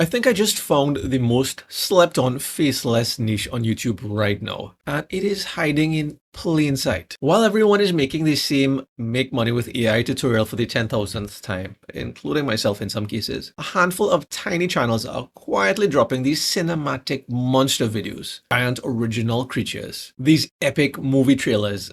I think I just found the most slept on faceless niche on YouTube right now, and it is hiding in plain sight. While everyone is making the same make money with AI tutorial for the 10,000th time, including myself in some cases, a handful of tiny channels are quietly dropping these cinematic monster videos, giant original creatures, these epic movie trailers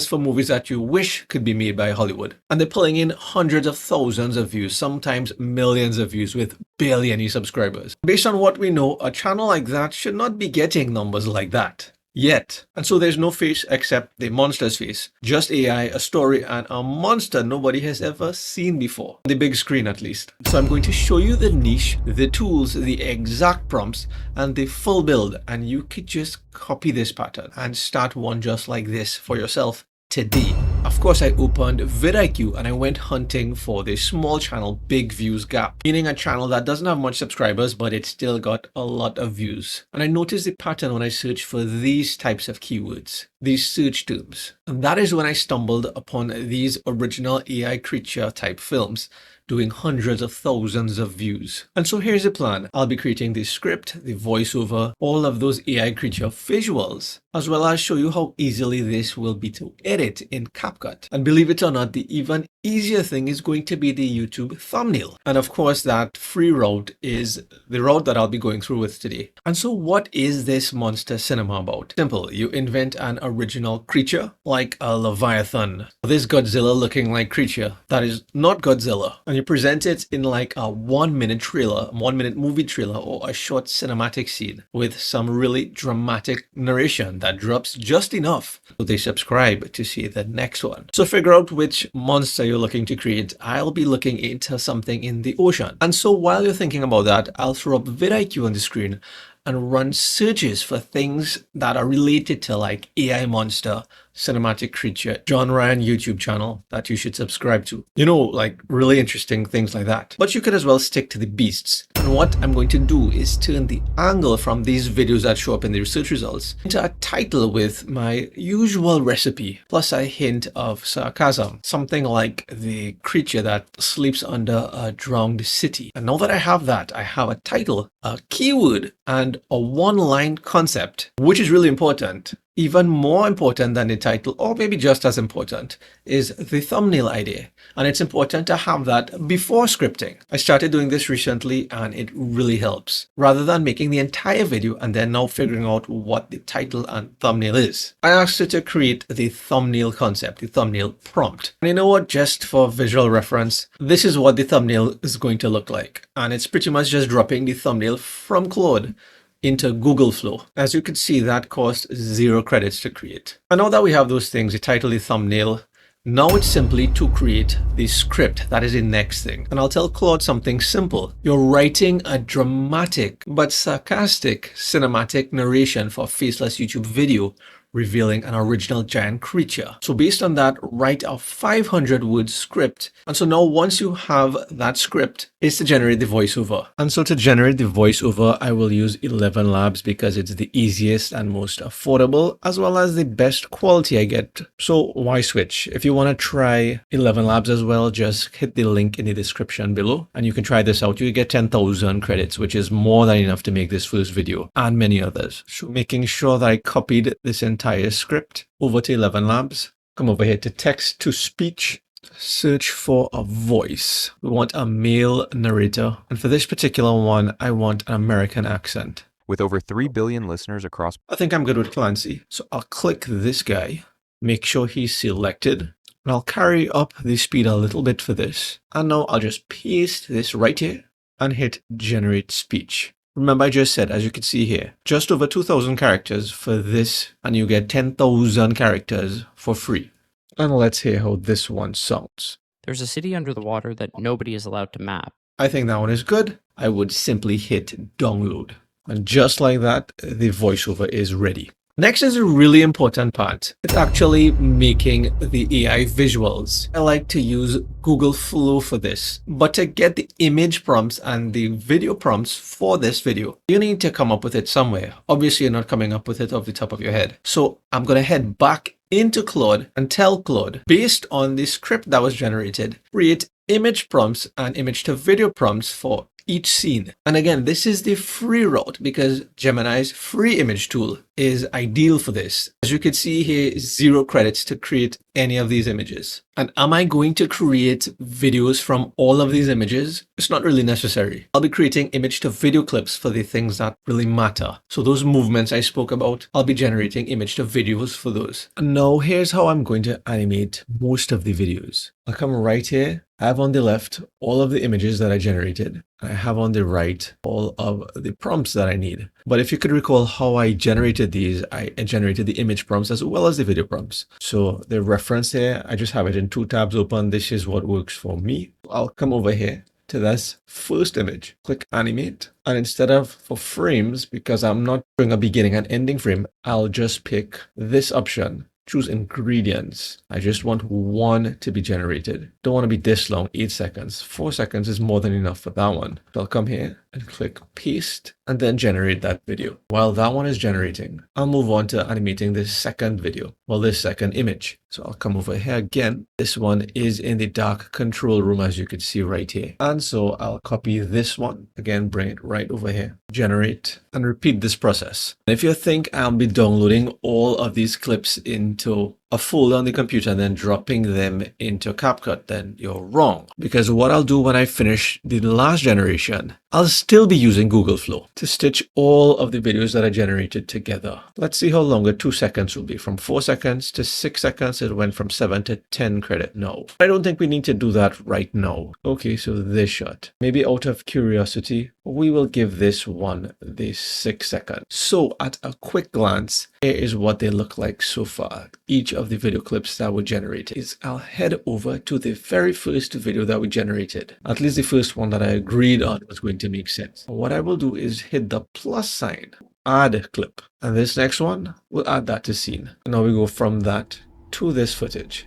for movies that you wish could be made by Hollywood. And they're pulling in hundreds of thousands of views, sometimes millions of views with barely any subscribers. Based on what we know, a channel like that should not be getting numbers like that yet. And so there's no face except the monster's face. Just AI, a story, and a monster nobody has ever seen before. On the big screen at least. So I'm going to show you the niche, the tools, the exact prompts, and the full build. And you could just copy this pattern and start one just like this for yourself today. Of course, I opened vidIQ and I went hunting for the small channel big views gap, meaning a channel that doesn't have much subscribers but it still got a lot of views. And I noticed the pattern when I searched for these types of keywords, these search terms. And that is when I stumbled upon these original AI creature type films doing hundreds of thousands of views. And so here's the plan. I'll be creating the script, the voiceover, all of those AI creature visuals, as well as show you how easily this will be to edit in CapCut. And believe it or not, the even easier thing is going to be the YouTube thumbnail. And of course, that free route is the route that I'll be going through with today. And so what is this monster cinema about? Simple. You invent an original creature like a Leviathan. This Godzilla looking like creature that is not Godzilla. And you present it in like a 1-minute trailer, 1-minute movie trailer, or a short cinematic scene with some really dramatic narration that drops just enough so they subscribe to see the next one. So figure out which monster you're looking to create. I'll be looking into something in the ocean. And so while you're thinking about that, I'll throw up vidIQ on the screen and run searches for things that are related to like AI monster, cinematic creature, genre and YouTube channel that you should subscribe to. You know, like really interesting things like that. But you could as well stick to the beasts. And what I'm going to do is turn the angle from these videos that show up in the research results into a title with my usual recipe, plus a hint of sarcasm. Something like the creature that sleeps under a drowned city. And now that I have that, I have a title, a keyword, and a one-line concept, which is really important. Even more important than the title, or maybe just as important, is the thumbnail idea. And it's important to have that before scripting. I started doing this recently and it really helps. Rather than making the entire video and then now figuring out what the title and thumbnail is. I asked it to create the thumbnail concept, the thumbnail prompt. And you know what, just for visual reference, this is what the thumbnail is going to look like. And it's pretty much just dropping the thumbnail from Claude into Google Flow. As you can see, that cost 0 credits to create. And now that we have those things, the title, the thumbnail, now it's simply to create the script. That is the next thing. And I'll tell Claude something simple. You're writing a dramatic but sarcastic cinematic narration for a faceless YouTube video revealing an original giant creature. So based on that, write a 500-word script. And so now once you have that script, is to generate the voiceover. And so to generate the voiceover, I will use 11 Labs because it's the easiest and most affordable, as well as the best quality I get. So why switch? If you want to try 11 Labs as well, just hit the link in the description below and you can try this out. You get 10,000 credits, which is more than enough to make this first video and many others. So making sure that I copied this entire script over to 11 Labs, come over here to text to speech, search for a voice. We want a male narrator. And for this particular one, I want an American accent. With over 3 billion listeners across... I think I'm good with Clancy. So I'll click this guy, make sure he's selected, and I'll carry up the speed a little bit for this. And now I'll just paste this right here and hit generate speech. Remember, I just said, as you can see here, just over 2,000 characters for this, and you get 10,000 characters for free. And let's hear how this one sounds. There's a city under the water that nobody is allowed to map. I think that one is good. I would simply hit download. And just like that, the voiceover is ready. Next is a really important part. It's actually making the AI visuals. I like to use Google Flow for this, but to get the image prompts and the video prompts for this video, you need to come up with it somewhere. Obviously, you're not coming up with it off the top of your head. So I'm going to head back into Claude and tell Claude, based on the script that was generated, create image prompts and image to video prompts for each scene. And again, this is the free route because Gemini's free image tool is ideal for this. As you can see here, 0 credits to create any of these images. And am I going to create videos from all of these images? It's not really necessary. I'll be creating image to video clips for the things that really matter. So those movements I spoke about, I'll be generating image to videos for those. And now here's how I'm going to animate most of the videos. I'll come right here. I have on the left all of the images that I generated. I have on the right all of the prompts that I need. But if you could recall how I generated these, I generated the image prompts as well as the video prompts. So the reference here, I just have it in 2 tabs open. This is what works for me. I'll come over here to this first image, click animate. And instead of for frames, because I'm not doing a beginning and ending frame, I'll just pick this option. Choose ingredients. I just want 1 to be generated. Don't want to be this long, 8 seconds. 4 seconds is more than enough for that one. So I'll come here and click paste and then generate that video. While that one is generating, I'll move on to animating this second video, this second image. So I'll come over here again. This one is in the dark control room, as you can see right here. And so I'll copy this one, again, bring it right over here, generate, and repeat this process. And if you think I'll be downloading all of these clips into a folder on the computer and then dropping them into CapCut, then you're wrong. Because what I'll do when I finish the last generation, I'll still be using Google Flow to stitch all of the videos that I generated together. Let's see how long 2 seconds will be. From 4 seconds to 6 seconds, it went from 7 to 10 credit. No, I don't think we need to do that right now. Okay, so this shot. Maybe out of curiosity, we will give this one the 6 seconds. So at a quick glance, here is what they look like so far. Each of the video clips that were generated I'll head over to the very first video that we generated. At least the first one that I agreed on was going to make sense. What I will do is hit the plus sign, add clip. And this next one, we'll add that to scene. Now we go from that to this footage.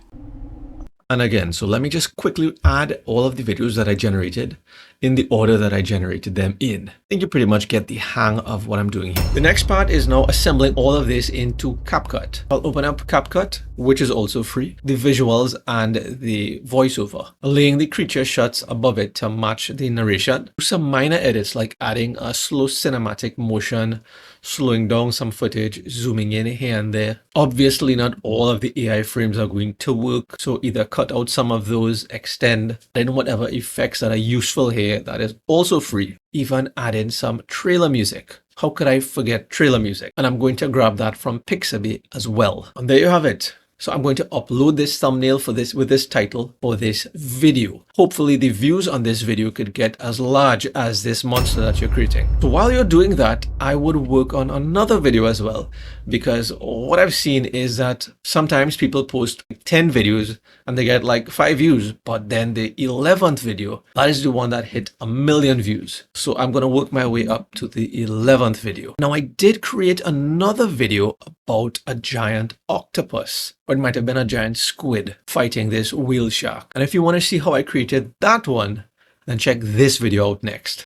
And again, so let me just quickly add all of the videos that I generated in the order that I generated them in. I think you pretty much get the hang of what I'm doing here. The next part is now assembling all of this into CapCut. I'll open up CapCut, which is also free, the visuals and the voiceover, laying the creature shots above it to match the narration. Some minor edits like adding a slow cinematic motion, slowing down some footage, zooming in here and there. Obviously, not all of the AI frames are going to work, so either cut out some of those, extend, then whatever effects that are useful here, that is also free. Even add in some trailer music. How could I forget trailer music? And I'm going to grab that from Pixabay as well. And there you have it. So I'm going to upload this thumbnail for this with this title for this video. Hopefully the views on this video could get as large as this monster that you're creating. So while you're doing that, I would work on another video as well, because what I've seen is that sometimes people post 10 videos and they get like 5 views, but then the 11th video, that is the one that hit 1 million views. So I'm going to work my way up to the 11th video. Now I did create another video about a giant octopus, or it might have been a giant squid fighting this whale shark. And if you want to see how I created that one, then check this video out next.